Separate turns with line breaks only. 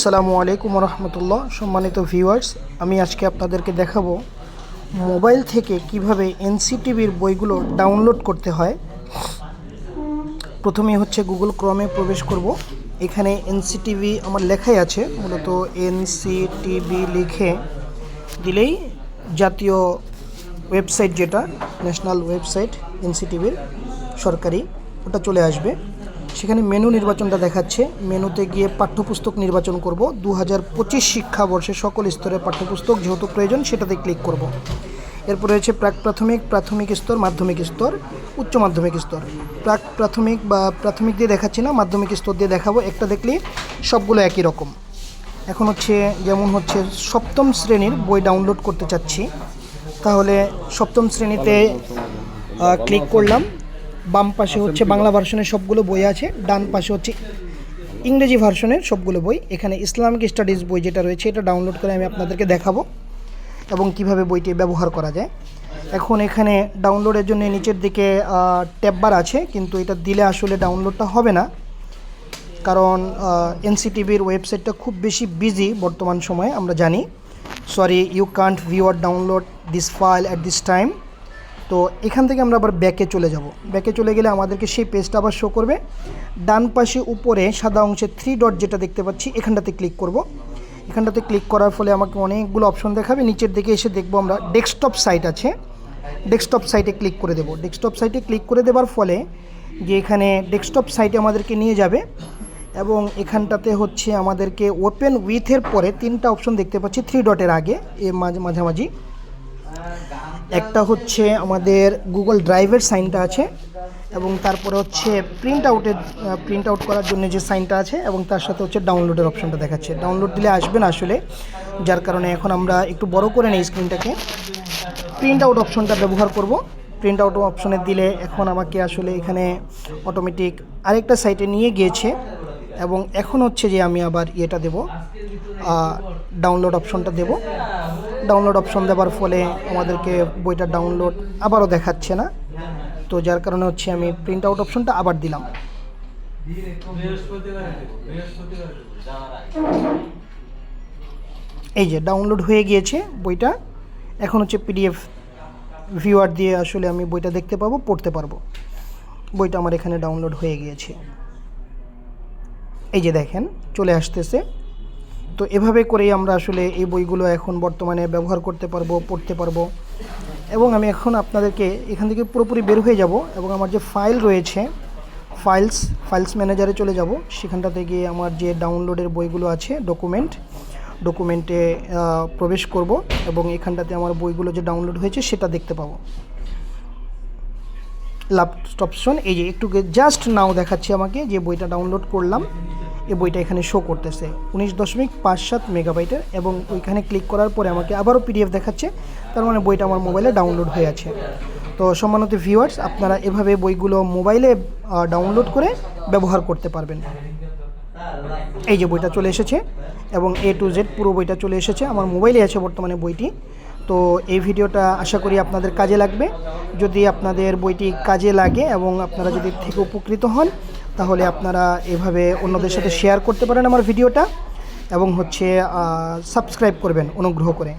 আসসালামু আলাইকুম রহমতুল্লাহ। সম্মানিত ভিউয়ার্স, আমি আজকে আপনাদেরকে দেখাবো মোবাইল থেকে কিভাবে এনসিটিভির বইগুলো ডাউনলোড করতে হয়। প্রথমে হচ্ছে গুগল ক্রমে প্রবেশ করব। এখানে এনসিটিভি আমার লেখাই আছে, মূলত এনসিটিভি লিখে দিলেই জাতীয় ওয়েবসাইট, যেটা ন্যাশনাল ওয়েবসাইট এনসিটিভির সরকারি, ওটা চলে আসবে। সেখানে মেনু নির্বাচনটা দেখাচ্ছে। মেনুতে গিয়ে পাঠ্যপুস্তক নির্বাচন করব। 2025 শিক্ষাবর্ষে সকল স্তরের পাঠ্যপুস্তক যেহেতু প্রয়োজন, সেটাতে ক্লিক করব। এরপরে হচ্ছে প্রাথমিক স্তর, মাধ্যমিক স্তর, উচ্চ মাধ্যমিক স্তর। প্রাথমিক বা প্রাথমিক দিয়ে দেখাচ্ছি না, মাধ্যমিক স্তর দিয়ে দেখাবো। একটা দেখলে সবগুলো একই রকম। এখন হচ্ছে যেমন হচ্ছে সপ্তম শ্রেণীর বই ডাউনলোড করতে চাচ্ছি, তাহলে সপ্তম শ্রেণীতে ক্লিক করলাম। বাম পাশে হচ্ছে বাংলা ভার্সনের সবগুলো বই আছে, ডান পাশে হচ্ছে ইংরেজি ভার্সনের সবগুলো বই। এখানে ইসলামিক স্টাডিজ বই যেটা রয়েছে, এটা ডাউনলোড করে আমি আপনাদেরকে দেখাবো এবং কিভাবে বইটি ব্যবহার করা যায়। এখন এখানে ডাউনলোডের জন্য নিচের দিকে ট্যাব বার আছে, কিন্তু এটা দিলে আসলে ডাউনলোডটা হবে না, কারণ এনসিটিভির ওয়েবসাইটটা খুব বেশি বিজি বর্তমান সময়ে, আমরা জানি। Sorry, you can't view or download this file at this time. তো এখান থেকে আমরা আবার ব্যাকে চলে যাব। ব্যাকে চলে গেলে আমাদেরকে সেই পেজটা আবার শো করবে। ডান পাশে উপরে সাদা অংশে 3 ডট যেটা দেখতে পাচ্ছি, এখানটাতে ক্লিক করব। এখানটাতে ক্লিক করার ফলে আমাকে অনেকগুলো অপশন দেখাবে। নিচের দিকে এসে দেখবো আমরা ডেস্কটপ সাইট আছে, ডেস্কটপ সাইটে ক্লিক করে দেব। ডেস্কটপ সাইটে ক্লিক করে দেওয়ার ফলে যে এখানে ডেস্কটপ সাইটে আমাদেরকে নিয়ে যাবে এবং এখানটাতে হচ্ছে আমাদেরকে ওপেন উইথের পরে 3টা অপশন দেখতে পাচ্ছি, 3 ডটের আগে এর মাঝামাঝি। একটা হচ্ছে আমাদের গুগল ড্রাইভের সাইনটা আছে, এবং তারপরে হচ্ছে প্রিন্ট আউট করার জন্য যে সাইনটা আছে, এবং তার সাথে হচ্ছে ডাউনলোডের অপশনটা দেখাচ্ছে। ডাউনলোড দিলে আসবে না আসলে, যার কারণে এখন আমরা একটু বড় করে নেই স্ক্রিনটাকে। প্রিন্ট আউট অপশনটা ব্যবহার করব। প্রিন্ট আউট অপশনে দিলে এখন আমাকে আসলে এখানে অটোমেটিক আরেকটা সাইটে নিয়ে গিয়েছে, এবং এখন হচ্ছে যে আমি আবার ইয়েটা দেব, ডাউনলোড অপশনটা দেব। ডাউনলোড অপশন দেওয়ার ফলে আমাদেরকে বইটা ডাউনলোড আবারও দেখাচ্ছে না, তো যার কারণে হচ্ছে আমি প্রিন্ট আউট অপশনটা আবার দিলাম। এই যে ডাউনলোড হয়ে গিয়েছে বইটা। এখন হচ্ছে পিডিএফ ভিউয়ার দিয়ে আসলে আমি বইটা দেখতে পাবো, পড়তে পারবো। বইটা আমার এখানে ডাউনলোড হয়ে গিয়েছে, এই যে দেখেন চলে আসতেছে। তো এভাবে করেই আমরা আসলে এই বইগুলো এখন বর্তমানে ব্যবহার করতে পারবো, পড়তে পারবো। এবং আমি এখন আপনাদেরকে এখান থেকে পুরোপুরি বের হয়ে যাব, এবং আমার যে ফাইল রয়েছে, ফাইলস ম্যানেজারে চলে যাব। সেখানটাতে গিয়ে আমার যে ডাউনলোডের বইগুলো আছে, ডকুমেন্টে প্রবেশ করব, এবং এখানটাতে আমার বইগুলো যে ডাউনলোড হয়েছে সেটা দেখতে পাবো। লাস্ট অপশন, এই যে একটু জাস্ট নাও দেখাচ্ছে আমাকে যে বইটা ডাউনলোড করলাম। এই বইটা এখানে শো করতেছে 19.57 মেগাবাইটের, এবং ওইখানে ক্লিক করার পরে আমাকে আবারও পিডিএফ দেখাচ্ছে, তার মানে বইটা আমার মোবাইলে ডাউনলোড হয়ে আছে। তো সম্মানিত ভিউয়ার্স, আপনারা এভাবে বইগুলো মোবাইলে ডাউনলোড করে ব্যবহার করতে পারবেন। এই যে বইটা চলে এসেছে, এবং A to Z পুরো বইটা চলে এসেছে, আমার মোবাইলে আছে বর্তমানে বইটি। তো এই ভিডিওটা আশা করি আপনাদের কাজে লাগবে। যদি আপনাদের বইটি কাজে লাগে এবং আপনারা যদি থেকে উপকৃত হন, তাহলে আপনারা এভাবে অন্যদের সাথে শেয়ার করতে পারেন আমার ভিডিওটা, এবং হচ্ছে সাবস্ক্রাইব করবেন অনুগ্রহ করে।